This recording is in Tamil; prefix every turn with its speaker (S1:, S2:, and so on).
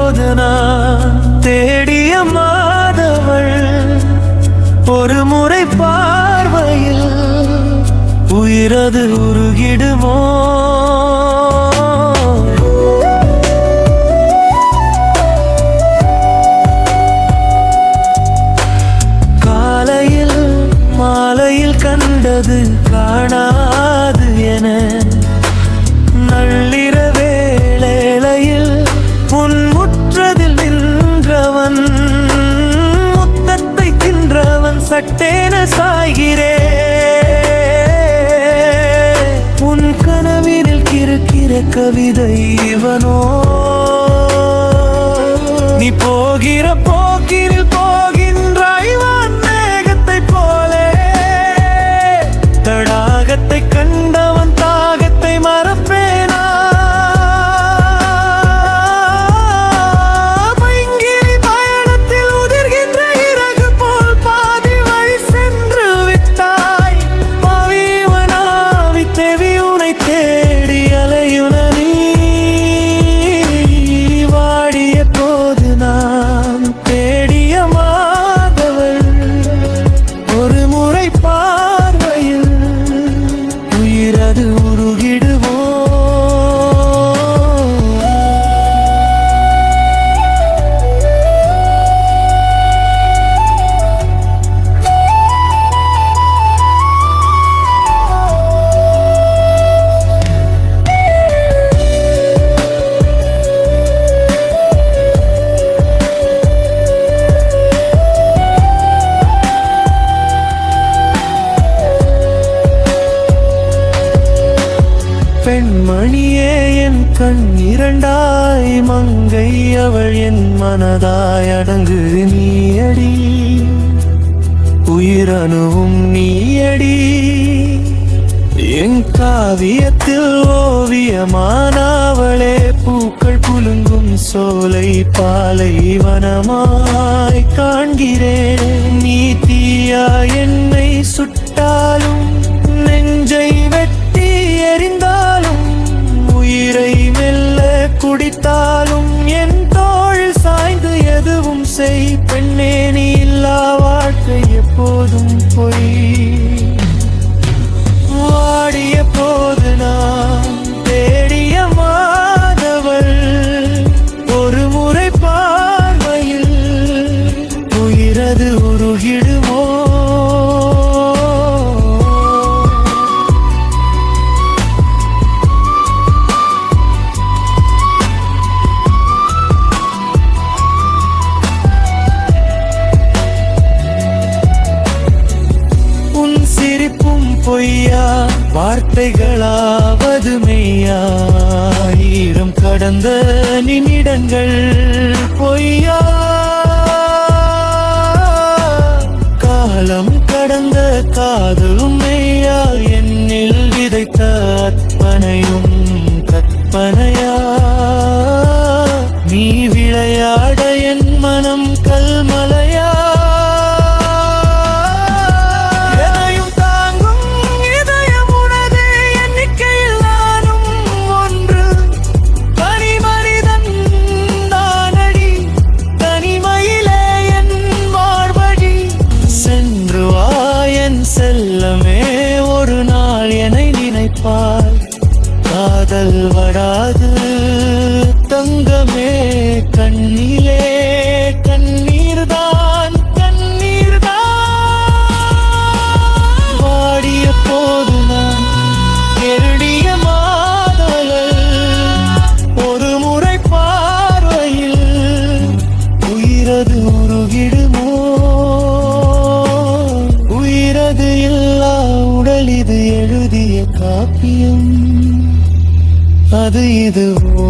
S1: போது நான் தேடிய மாதவள் ஒரு முறை பார்வையில் உயிரது உருகிடுமோ? காலையில் மாலையில் கண்டது காணாது என நள்ளிரவேளையில் முன்முற்றதில் நின்றவன் முத்தத்தை தின்றவன் சட்டேன சாய்கிறே. உன் கனவினில் கிறுக்கிற கவிதை இவனோ? நீ போகிற போக்கினில் போகின்றாய் மேகத்தை போலே. தடாகத்தை கண்டவன் தாகத்தை மறப்பேனா? பைங்கிரி பயணத்தில் உதிர்கின்ற இறகு போல் பாதி வழி சென்று விட்டாய். பவிவனாவி தேவி உனை தேடி அலையுன நீ. வாடிய போது நான் தேடிய மாதவள் ஒரு முறை பார்வையில் உயிரது உருகிடுமோ? பெண்மணியே என் கண் இரண்டாய் மங்கை அவள் என் மனதாய் அடங்கு நீயடி. உயிரணுவும் நீயடி. என் காவியத்தில் ஓவியமானவளே பூக்கள் குலுங்கும் சோலை பாலை வனமாய் காண்கிறேன். நீ தீயா என்னை சுட்டாலும் நெஞ்சை வெட்டி எறிந்தாலும் உயிரை மெல்ல குடித்தாலும் என் தோள் சாய்ந்து எதுவும் செய் பெண்ணே. நீ இல்லா வாழ்க்கை எப்போதும் பொய். வாடிய போது நான் தேடிய மாதவள் ஒரு முறை பார்வையில் உயிரது உருகிடுமோ? சிரிப்பும் பொய்யா வார்த்தைகளாவது மெய்யா? ஈரம் கடந்த நிமிடங்கள் பொய்யா? காலம் கடந்த காதலும் மெய்யா? என்னில் விதைத்த அற்பனையும் கற்பனையா? நீ விளையாட என் மனம் கல்மலையா? செல்லமே ஒரு நாள் என்னை நினைப்பார். காதல் வராது தங்கமே கண்ணிலே கண்ணீர்தான் கண்ணீர்தான். வாடிய போது நான் தேடிய மாதவள் ஒரு முறை பார்வையில் உயிரது உருகிடுமோ? உயிரது இல்லா உடல் இது எழுதிய காப்பியம் அது இதுவோ?